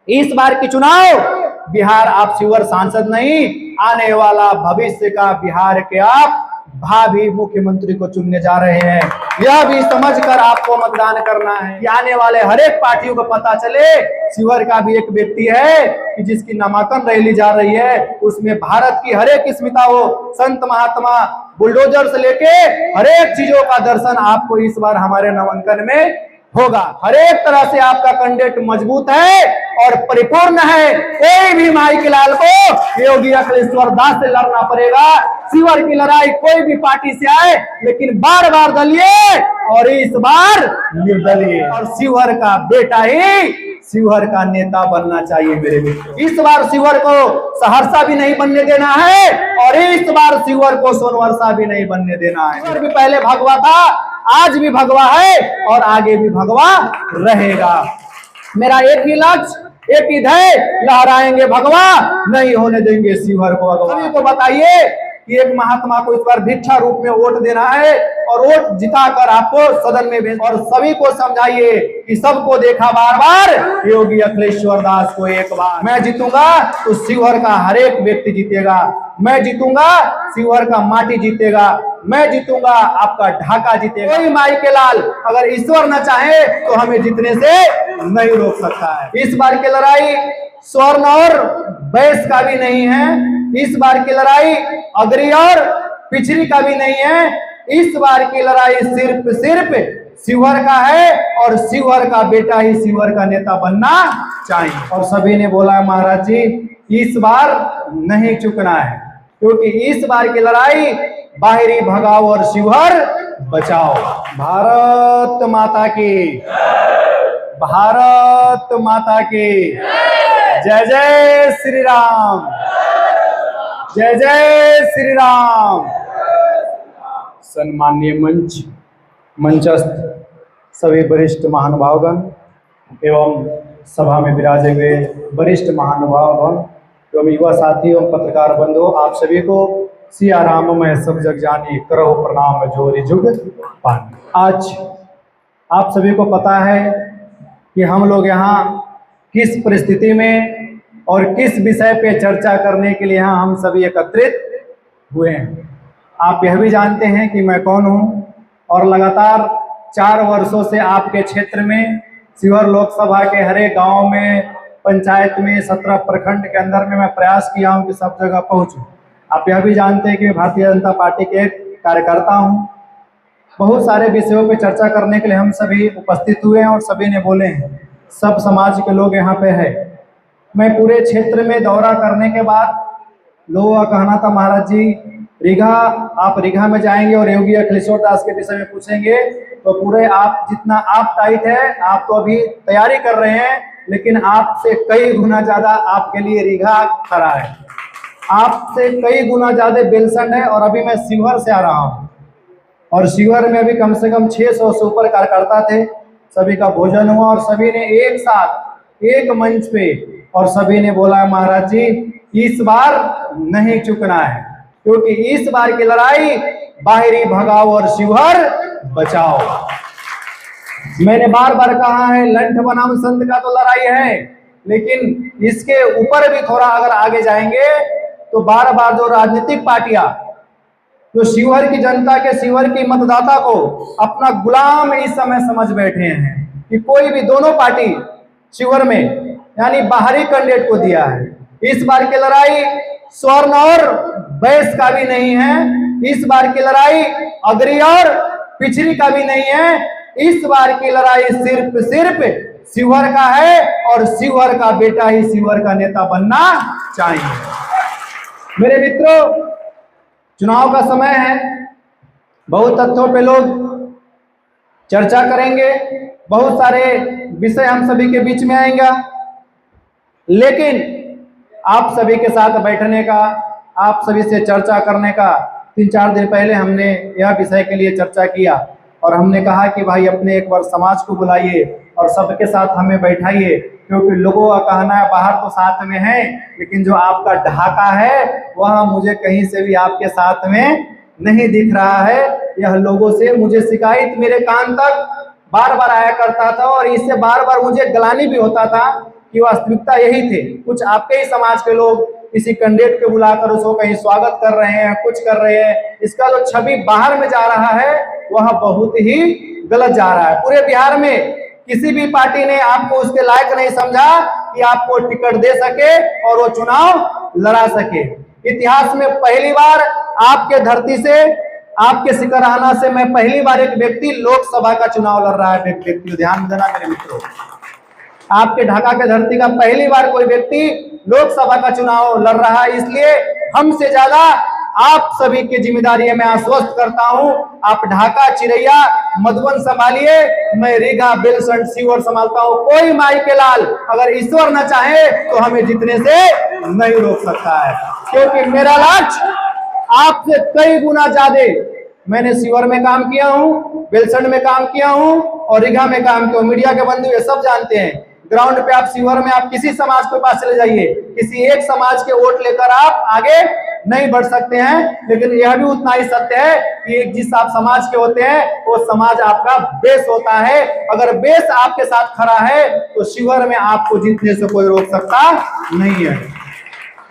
इस बार की चुनाव बिहार आप शिवर सांसद नहीं, आने वाला भविष्य का बिहार के आप भावी मुख्यमंत्री को चुनने जा रहे हैं। यह भी समझकर आपको मतदान करना है कि आने वाले हर एक पार्टियों को पता चले शिवर का भी एक व्यक्ति है कि जिसकी नामांकन रैली जा रही है, उसमें भारत की हर एक स्मिता हो, संत महात्मा बुलडोजर से लेके हर एक चीजों का दर्शन आपको इस बार हमारे नामांकन में होगा। हर एक तरह से आपका कैंडिडेट मजबूत है और परिपूर्ण है। कोई भी माई के लाल को योगी अखिलेश्वर दास से लड़ना पड़ेगा। शिवर की लड़ाई कोई भी पार्टी से आए, लेकिन बार बार दलीय और इस बार निर्दलीय, और शिवर का बेटा ही शिवर का नेता बनना चाहिए मेरे मित्र। इस बार शिवर को सहरसा भी नहीं बनने देना है और इस बार शिवर को सोनवर्षा भी नहीं बनने देना है। शिवर भी पहले भगवा था, आज भी भगवा है और आगे भी भगवा रहेगा। मेरा एक ही लक्ष्य, एक ही ध्येय, लहराएंगे भगवा, नहीं होने देंगे शिवर को भगवा। सभी को बताइए कि एक महात्मा को इस बार भिक्षा रूप में वोट देना है और वोट जिताकर आपको सदन में भेज, और सभी को समझाइए कि सबको देखा बार बार योगी अखिलेश्वर दास को एक बार। मैं जीतूंगा तो शिवर का हर एक व्यक्ति जीतेगा, मैं जीतूंगा शिवर का माटी जीतेगा, मैं जीतूंगा आपका ढाका जीतेगा। कोई माई के लाल अगर ईश्वर न चाहे तो हमें जीतने से नहीं रोक सकता है। इस बार की लड़ाई स्वर्ण और वैश्य का भी नहीं है, इस बार की लड़ाई अग्री और पिछड़ी का भी नहीं है। इस बार की लड़ाई सिर्फ शिवर का है और शिवर का बेटा ही शिवर का नेता बनना चाहिए। और सभी ने बोला महाराज जी इस बार नहीं चुकना है, क्योंकि इस बार की लड़ाई बाहरी भगाओ और शिवर बचाओ। भारत माता की, भारत माता की जय जय श्री राम, जय जय श्री राम। सम्माननीय मंचस्थ सभी वरिष्ठ महानुभावगण एवं सभा में विराजे हुए वरिष्ठ महानुभावगण एवं युवा साथी एवं पत्रकार बंधु, आप सभी को सिया राम मैं सब जग जानी, करो प्रणाम जोरी जुग पानी। आज आप सभी को पता है कि हम लोग यहाँ किस परिस्थिति में और किस विषय पे चर्चा करने के लिए यहाँ हम सभी एकत्रित हुए हैं। आप यह भी जानते हैं कि मैं कौन हूँ और लगातार 4 वर्षों से आपके क्षेत्र में शिवर लोकसभा के हर एक गाँव में, पंचायत में, 17 प्रखंड के अंदर में मैं प्रयास किया हूँ कि सब जगह पहुँचूँ। आप यह भी जानते हैं कि मैं भारतीय जनता पार्टी के एक कार्यकर्ता हूँ। बहुत सारे विषयों पे चर्चा करने के लिए हम सभी उपस्थित हुए हैं और सभी ने बोले हैं, सब समाज के लोग यहाँ पे है। मैं पूरे क्षेत्र में दौरा करने के बाद लोगों का कहना था महाराज जी रीगा, आप रीगा में जाएंगे और योगी अखिलेश्वर दास के विषय में पूछेंगे तो पूरे आप जितना आप टाइट है, आप तो अभी तैयारी कर रहे हैं, लेकिन आपसे कई गुना ज्यादा आपके लिए रीगा खड़ा है, आपसे कई गुना ज्यादा बेलसंड है। और अभी मैं शिवर से आ रहा हूँ और शिवर में अभी कम से कम 600 से ऊपर कार्यकर्ता थे। सभी का भोजन हुआ और सभी ने एक साथ एक मंच पे और सभी ने बोला महाराज जी इस बार नहीं चुकना है, क्योंकि इस बार की लड़ाई बाहरी भगाओ और शिवर बचाओ। मैंने बार बार कहा है लंठ बनाम संत का तो लड़ाई है, लेकिन इसके ऊपर भी थोड़ा अगर आगे जाएंगे तो बार बार जो राजनीतिक पार्टियां जो शिवर की जनता के, शिवर की मतदाता को अपना गुलाम इस समय समझ बैठे हैं कि कोई भी दोनों पार्टी शिवर में यानी बाहरी कैंडिडेट को दिया है। इस बार की लड़ाई स्वर्ण और वैश्य का भी नहीं है, इस बार की लड़ाई अग्री और पिछड़ी का भी नहीं है, इस बार की लड़ाई सिर्फ शिवर का है और शिवर का बेटा ही शिवर का नेता बनना चाहिए। मेरे मित्रों, चुनाव का समय है, बहुत तथ्यों पे लोग चर्चा करेंगे, बहुत सारे विषय हम सभी के बीच में आएंगे, लेकिन आप सभी के साथ बैठने का, आप सभी से चर्चा करने का 3-4 दिन पहले हमने यह विषय के लिए चर्चा किया और हमने कहा कि भाई अपने एक बार समाज को बुलाइए और सबके साथ हमें बैठाइए, क्योंकि लोगों का कहना है बाहर तो साथ में है, लेकिन जो आपका ढाका है वह मुझे कहीं से भी आपके साथ में नहीं दिख रहा है। यह लोगों से मुझे शिकायत मेरे कान तक बार बार आया करता था और इससे बार बार मुझे गलानी भी होता था कि वास्तविकता यही थे। कुछ आपके ही समाज के लोग किसी कैंडिडेट के बुलाकर उसको कहीं स्वागत कर रहे हैं, कुछ कर रहे हैं। इसका जो छवि बाहर में जा रहा है वह बहुत ही गलत जा रहा है। पूरे बिहार में किसी भी पार्टी ने आपको उसके लायक नहीं समझा कि आपको टिकट दे सके और वो चुनाव लड़ा सके। इतिहास में पहली बार आपके धरती से, आपके सिकराना से मैं पहली बार एक व्यक्ति लोकसभा का चुनाव लड़ रहा है। व्यक्ति ध्यान देना मेरे मित्रों, आपके ढाका के धरती का पहली बार कोई व्यक्ति लोकसभा का चुनाव लड़ रहा है। इसलिए हमसे ज्यादा आप सभी की जिम्मेदारी है। मैं आश्वस्त करता हूं, आप ढाका, चिरैया, मधुबन संभालिए, मैं रीगा, बेलसंड, सीवर संभालता हूं। कोई माई के लाल अगर ईश्वर न चाहे तो हमें जीतने से नहीं रोक सकता है, क्योंकि मेरा लक्ष्य आपसे कई गुना ज्यादा। मैंने सीवर में काम किया हूं, बेलसंड में काम किया हूं और रीगा में काम किया हूं। मीडिया के बंधु ये सब जानते हैं। ग्राउंड पे आप सीवर में आप किसी समाज के पास चले जाइए, किसी एक समाज के वोट लेकर आप आगे नहीं बढ़ सकते हैं। लेकिन यह भी उतना ही सत्य है कि जिस आप समाज के होते हैं वो समाज आपका बेस होता है। अगर बेस आपके साथ खड़ा है तो शिविर में आपको जीतने से कोई रोक सकता नहीं है।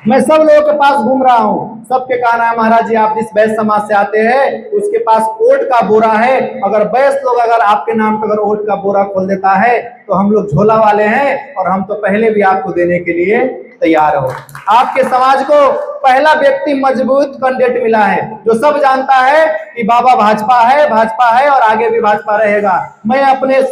मैं सब लोगों के पास घूम रहा हूँ, सबके कहना है महाराज जी आप जिस बैस समाज से आते हैं उसके पास वोट का बोरा है। अगर बैस लोग अगर आपके नाम पर अगर वोट का बोरा खोल देता है तो हम लोग झोला वाले हैं और हम तो पहले भी आपको देने के लिए तैयार हो। आपके समाज को पहला व्यक्ति मजबूत कैंडिडेट मिला है जो सब जानता है कि बाबा भाजपा है और आगे भी भाजपा रहेगा। मैं अपने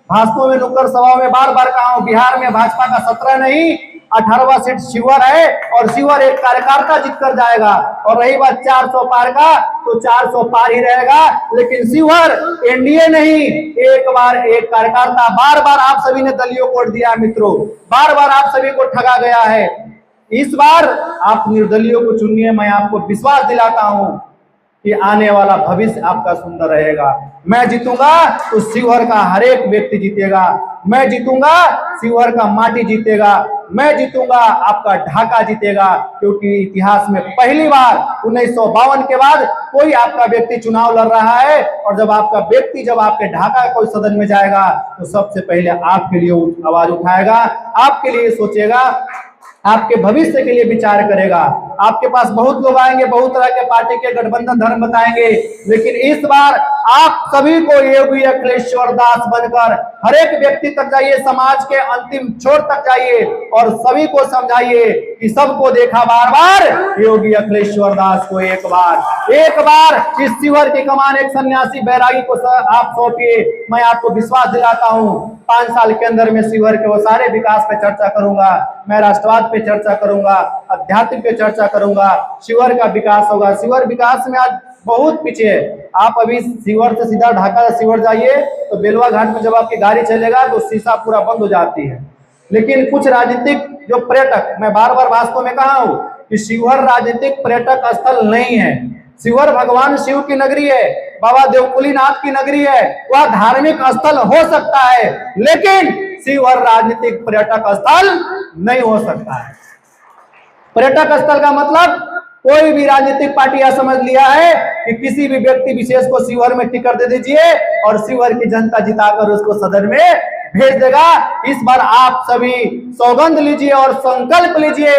भाषणों में, नुक्कड़ सभाओं में बार बार कहा हूं, बिहार में भाजपा का 17 नहीं 18वां सीट शिवर है और शिवर एक कार्यकर्ता जीत कर जाएगा। और रही बात 400 पार का तो 400 पार ही रहेगा, लेकिन शिवर एनडीए नहीं, एक बार एक कार्यकर्ता। बार बार आप सभी ने दलियों को वोट दिया मित्रों, बार बार आप सभी को ठगा गया है। इस बार आप निर्दलियों को चुनिए। मैं आपको विश्वास दिलाता हूं कि आने वाला भविष्य आपका सुंदर रहेगा। मैं जीतूंगा तो शिवहर का हर एक व्यक्ति जीतेगा, मैं जीतूंगा शिवहर का माटी जीतेगा, मैं जीतूंगा आपका ढाका जीतेगा। क्योंकि इतिहास में पहली बार 1952 के बाद कोई आपका व्यक्ति चुनाव लड़ रहा है और जब आपका व्यक्ति जब आपके ढाका कोई सदन में जाएगा तो सबसे पहले आपके लिए आवाज उठाएगा, आपके लिए सोचेगा, आपके भविष्य के लिए विचार करेगा। आपके पास बहुत लोग आएंगे, बहुत तरह के पार्टी के गठबंधन धर्म बताएंगे, लेकिन इस बार आप सभी को योगी अखिलेश्वर दास बनकर हर एक व्यक्ति तक जाइए, समाज के अंतिम छोर तक जाइए और सभी को समझाइए कि सबको देखा बार बार, योगी अखिलेश्वर दास को एक बार इस शिविर की कमान एक सन्यासी बैरागी को आप सौंपिए। मैं आपको विश्वास दिलाता हूँ 5 साल के अंदर में शिविर के वो सारे विकास पे चर्चा करूंगा, मैं राष्ट्रवाद पे चर्चा करूंगा, अध्यात्म पे चर्चा करूंगा, शिविर का विकास होगा। शिविर विकास में आज बहुत पीछे है। आप अभी शिविर से सीधा ढाका से शिविर जाइए तो बेलवा घाट में जब आपकी गाड़ी चलेगा तो शीशा पूरा बंद हो जाती है। लेकिन कुछ राजनीतिक जो पर्यटक, मैं बार बार वास्तव में कहा हूं कि शिविर राजनीतिक पर्यटक स्थल नहीं है। शिविर भगवान शिव की नगरी है, बाबा देवकुलीनाथ की नगरी है, वह धार्मिक स्थल हो सकता है, लेकिन शिविर राजनीतिक पर्यटक स्थल नहीं हो सकता है। पर्यटक स्थल का मतलब कोई भी राजनीतिक पार्टी यह समझ लिया है कि किसी भी व्यक्ति विशेष को शिविर में टिकट दे दीजिए और शिविर की जनता जिताकर उसको सदन में भेज देगा। इस बार आप सभी सौगंध लीजिए और संकल्प लीजिए,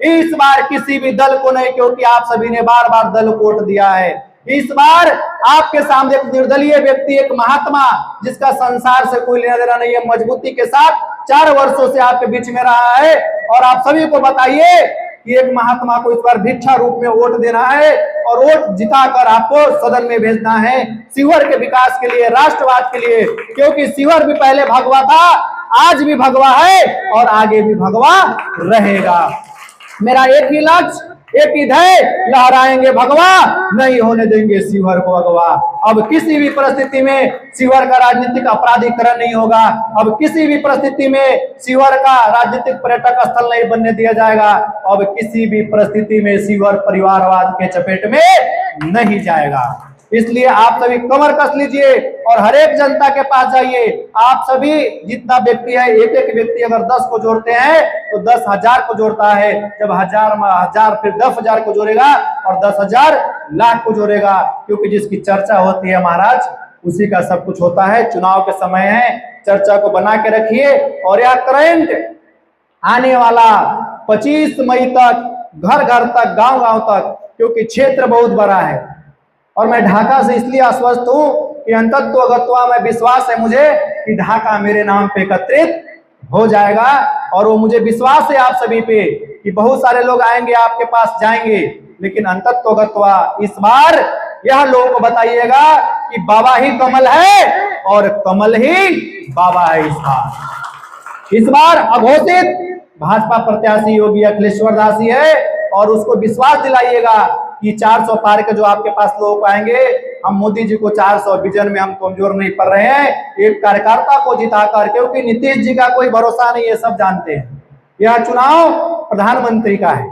इस बार किसी भी दल को नहीं, क्योंकि आप सभी ने बार बार दल को वोट दिया है। इस बार आपके सामने एक निर्दलीय व्यक्ति, एक महात्मा जिसका संसार से कोई लेना देना नहीं है, मजबूती के साथ 4 वर्षों से आपके बीच में रहा है और आप सभी को बताइए कि एक महात्मा को इस बार भिक्षा रूप में वोट देना है और वोट जिताकर आपको सदन में भेजना है शिविर के विकास के लिए, राष्ट्रवाद के लिए। क्योंकि शिविर भी पहले भगवा था, आज भी भगवा है और आगे भी भगवा रहेगा। मेरा एक ही लक्ष्य, एक ही ध्येय, लहराएंगे भगवा, नहीं होने देंगे शिविर को अगवा। अब किसी भी परिस्थिति में शिविर का राजनीतिक अपराधीकरण नहीं होगा, अब किसी भी परिस्थिति में शिविर का राजनीतिक पर्यटक स्थल नहीं बनने दिया जाएगा, अब किसी भी परिस्थिति में शिविर परिवारवाद के चपेट में नहीं जाएगा। इसलिए आप सभी कमर कस लीजिए और हर एक जनता के पास जाइए। आप सभी जितना व्यक्ति है, एक एक व्यक्ति अगर 10 को जोड़ते हैं तो 10,000 को जोड़ता है, जब 1000 फिर 10,000 को जोड़ेगा और 10,000 लाख को जोड़ेगा। क्योंकि जिसकी चर्चा होती है महाराज उसी का सब कुछ होता है। चुनाव के समय है, चर्चा को बना के रखिए। और यह करंट आने वाला 25 मई तक घर घर तक, गांव गांव तक, क्योंकि क्षेत्र बहुत बड़ा है। और मैं ढाका से इसलिए आश्वस्त हूं कि अंतत्व अगत्वा में विश्वास है मुझे कि ढाका मेरे नाम पे एकत्रित हो जाएगा। और वो मुझे विश्वास है आप सभी पे कि बहुत सारे लोग आएंगे, आपके पास जाएंगे, लेकिन अंतत्व अगत्वा इस बार यह लोगों को बताइएगा कि बाबा ही कमल है और कमल ही बाबा है। इस बार अघोषित भाजपा प्रत्याशी योगी अखिलेश्वर दास ही है। और उसको विश्वास दिलाइएगा कि 400 पार के जो आपके पास लोग आएंगे, हम मोदी जी को 400 विजन में हम कमजोर नहीं पड़ रहे हैं, एक कार्यकर्ता को जिताकर, क्योंकि नीतीश जी का कोई भरोसा नहीं है, सब जानते हैं यह चुनाव प्रधानमंत्री का है।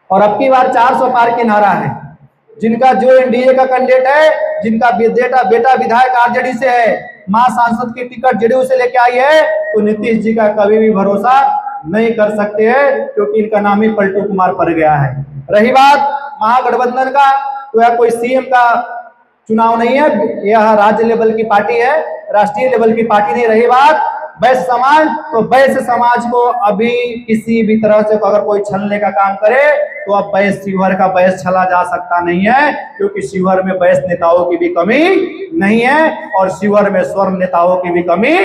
और अब की बार 400 पार की नारा है। जिनका जो एनडीए का कैंडिडेट है, जिनका बेटा विधायक आरजेडी से है, मां सांसद की टिकट जेडीयू से लेके आई है, तो नीतीश जी का कभी भी भरोसा नहीं कर सकते हैं, क्योंकि इनका नाम ही पलटू कुमार पड़ गया है। रही बात महागठबंधन का, तो यह कोई सीएम का चुनाव नहीं है, यह राज्य लेवल की पार्टी है, राष्ट्रीय लेवल की पार्टी नहीं। रही बात वैश्य समाज, तो वैश्य समाज को अभी किसी भी तरह से अगर कोई छलने का काम करे तो अब वैश्य शिवहर का वैश्य छला जा सकता नहीं है, क्योंकि शिवहर में वैश्य नेताओं की भी कमी नहीं है और शिवहर में स्वर्ण नेताओं की भी कमी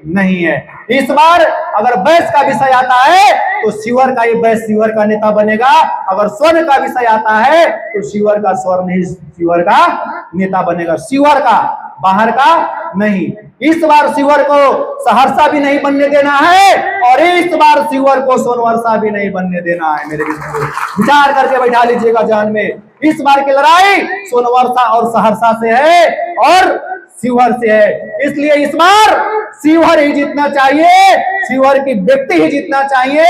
नहीं है। इस बार अगर वैश्य का विषय आता है तो शिवहर का ही वैश्य शिवहर का नेता बनेगा, अगर स्वर्ण का विषय आता है तो शिवहर का स्वर्ण ही शिवहर का नेता बनेगा, शिवहर का, बाहर का नहीं। इस बार शिवहर को सहरसा भी नहीं बनने देना है और इस बार शिवहर को सोनवर्षा भी नहीं बनने देना है। मेरे विचार करके बैठा लीजिएगा जान में, इस बार की लड़ाई सोनवर्षा और सहरसा से है और शिवहर से है। इसलिए इस बार शिवहर ही जीतना चाहिए, शिवहर की व्यक्ति ही जीतना चाहिए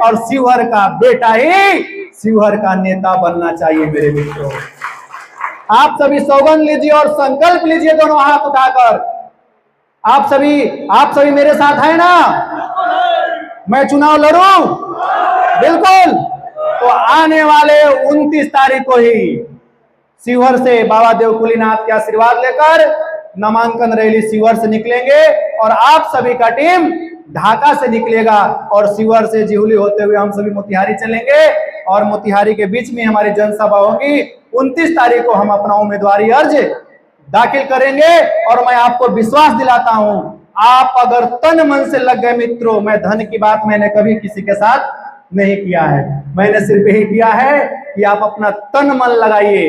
और शिवहर का बेटा ही शिवहर का नेता बनना चाहिए। मेरे मित्रों, आप सभी सौगंध लीजिए और संकल्प लीजिए दोनों हाथ उठाकर। आप सभी मेरे साथ हैं ना? मैं चुनाव लड़ूं? बिल्कुल। तो आने वाले 29 तारीख को ही शिवहर से बाबा देवकुलीनाथ के आशीर्वाद लेकर नामांकन रैली शिवहर से निकलेंगे और आप सभी का टीम ढाका से निकलेगा और शिवहर से जिहुली होते हुए हम सभी मोतिहारी चलेंगे और मोतिहारी के बीच में हमारी जनसभा होगी। 29 तारीख को हम अपना उम्मीदवारी अर्ज दाखिल करेंगे और मैं आपको विश्वास दिलाता हूं, आप अगर तन मन से लग गए मित्रों, मैं धन की बात मैंने कभी किसी के साथ नहीं किया है, मैंने सिर्फ यही किया है कि आप अपना तन मन लगाइए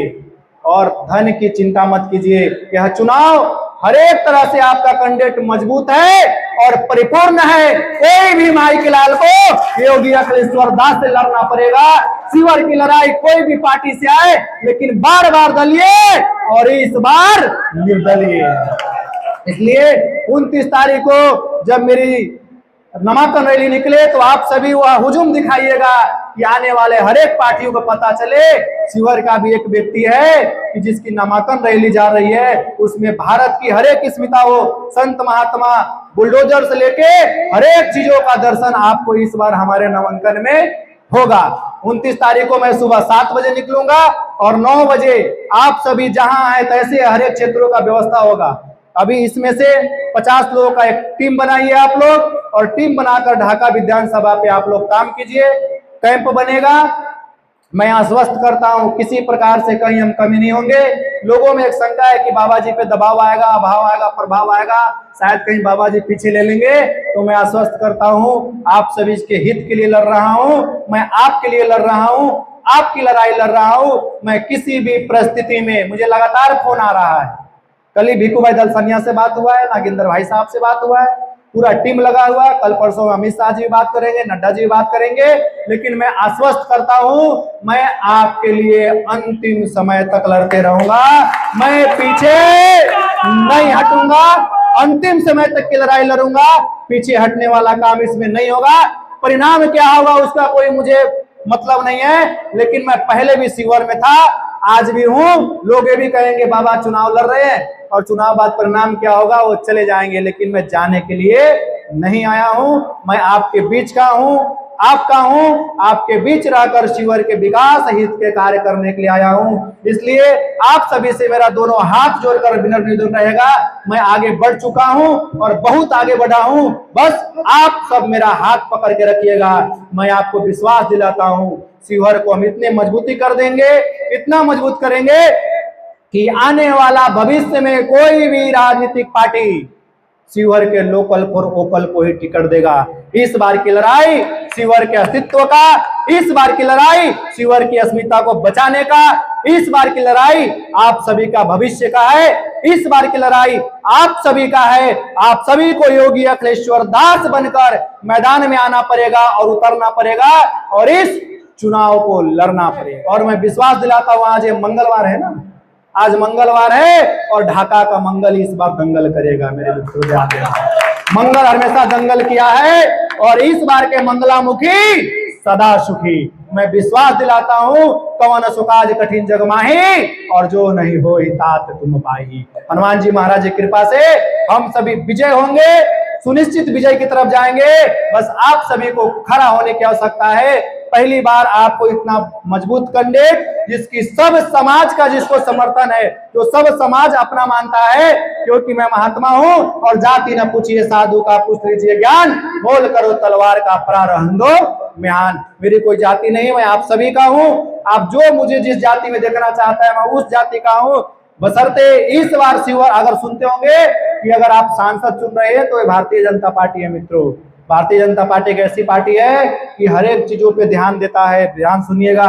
और धन की चिंता मत कीजिए। यह चुनाव हर एक तरह से आपका कैंडिडेट मजबूत है और परिपूर्ण है। कोई भी माई के लाल को योगी अखिलेश्वर दास से लड़ना पड़ेगा। शिवहर की लड़ाई कोई भी पार्टी से आए, लेकिन बार बार दलीय और इस बार निर्दलीय। इसलिए 29 तारीख को जब मेरी नामांकन रैली निकले तो आप सभी वह हुजूम दिखाइएगा कि आने वाले हर एक पार्टियों को पता चले शिवहर का भी एक व्यक्ति है कि जिसकी नामांकन रैली जा रही है, उसमें भारत की हर एक स्मिता हो, संत महात्मा बुलडोजर से लेके हर एक चीजों का दर्शन आपको इस बार हमारे नामांकन में होगा। 29 तारीख को मैं सुबह 7 बजे निकलूंगा और 9 बजे आप सभी जहां है तैसे हर एक क्षेत्रों का व्यवस्था होगा। अभी इसमें से 50 लोगों का एक टीम बनाइए आप लोग और टीम बनाकर ढाका विधानसभा पे आप लोग काम कीजिए। कैंप बनेगा, मैं आश्वस्त करता हूं किसी प्रकार से कहीं हम कमी नहीं होंगे। लोगों में एक शंका है कि बाबा जी पे दबाव आएगा, अभाव आएगा, प्रभाव आएगा, शायद कहीं बाबा जी पीछे ले लेंगे, तो मैं आश्वस्त करता हूं आप सभी के हित के लिए लड़ रहा हूं, मैं आपके लिए लड़ रहा हूं, आपकी लड़ाई लड़ रहा हूं। मैं किसी भी परिस्थिति में, मुझे लगातार फोन आ रहा है, कल ही भिक्खू भाई दलसनिया से बात हुआ है, नागेंद्र भाई साहब से बात हुआ है, पूरा टीम लगा हुआ है, कल परसों अमित शाह जी भी बात करेंगे, नड्डा जी भी बात करेंगे। लेकिन मैं आश्वस्त करता हूं, मैं आपके लिए अंतिम समय तक लड़ते रहूंगा, मैं पीछे नहीं हटूंगा, अंतिम समय तक की लड़ाई लड़ूंगा, पीछे हटने वाला काम इसमें नहीं होगा। परिणाम क्या होगा उसका कोई मुझे मतलब नहीं है, लेकिन मैं पहले भी शिवहर में था, आज भी हूं। लोग ये भी कहेंगे बाबा चुनाव लड़ रहे हैं और चुनाव बाद परिणाम क्या होगा वो चले जाएंगे, लेकिन मैं जाने के लिए नहीं आया हूं, मैं आपके बीच का हूं, आपका हूँ, आपके बीच रहकर शिवहर के विकास हित के कार्य करने के लिए आया हूँ। इसलिए आप सभी से मेरा दोनों हाथ जोड़कर विनम्र निवेदन रहेगा, मैं आगे बढ़ चुका हूँ और बहुत आगे बढ़ा हूँ, बस आप सब मेरा हाथ पकड़ के रखिएगा। मैं आपको विश्वास दिलाता हूँ शिवहर को हम इतने मजबूती कर देंगे, इतना मजबूत करेंगे कि आने वाला भविष्य में कोई भी राजनीतिक पार्टी शिवहर के लोकल फॉर वोकल को ही टिकट देगा। इस बार की लड़ाई शिवहर के अस्तित्व का, इस बार की लड़ाई शिवहर की अस्मिता को बचाने का, इस बार की लड़ाई आप सभी का भविष्य का है, इस बार की लड़ाई आप सभी का है। आप सभी को योगी अखिलेश्वर दास बनकर मैदान में आना पड़ेगा और उतरना पड़ेगा और इस चुनाव को लड़ना पड़ेगा। और मैं विश्वास दिलाता हूं, आज ये मंगलवार है ना, आज मंगलवार है और ढाका का मंगल इस बार दंगल करेगा। मेरे मित्रों, मंगल हमेशा दंगल किया है और इस बार के मंगलामुखी सदा सुखी। मैं विश्वास दिलाता हूं, कवन सुकाज कठिन जग माही और जो नहीं हो तात तुम पाही। हनुमान जी महाराज की कृपा से हम सभी विजय होंगे, सुनिश्चित विजय की तरफ जाएंगे। बस आप सभी को खड़ा होने की आवश्यकता है। पहली बार आपको इतना मजबूत कैंडिडेट जिसकी सब समाज का जिसको समर्थन है, जो सब समाज अपना मानता है, क्योंकि मैं महात्मा हूं और जाति न पूछिए साधु का पूछ लीजिए ज्ञान, बोल करो तलवार का प्रारंभ दो म्यान। मेरी कोई जाति नहीं, मैं आप सभी का हूं। आप जो मुझे जिस जाति में देखना चाहता है मैं उस जाति का हूं। बशर्ते इस बार शिवहर अगर सुनते होंगे कि अगर आप सांसद चुन रहे हैं तो ये भारतीय जनता पार्टी है। मित्रों, भारतीय जनता पार्टी एक ऐसी पार्टी है कि हर एक चीजों पे ध्यान देता है। ध्यान सुनिएगा,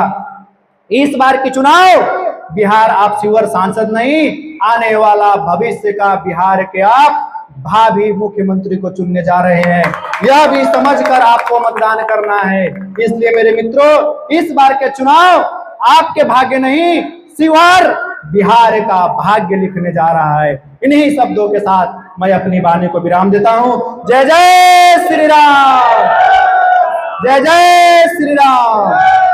इस बार की चुनाव बिहार आप शिवहर सांसद नहीं, आने वाला भविष्य का बिहार के आप भावी मुख्यमंत्री को चुनने जा रहे हैं। यह भी समझकर आपको मतदान करना है। इसलिए मेरे मित्रों, इस बार के चुनाव आपके भाग्य नहीं, शिवहर बिहार का भाग्य लिखने जा रहा है। इन्हीं शब्दों के साथ मैं अपनी वाणी को विराम देता हूं। जय जय श्री राम, जय जय श्री राम।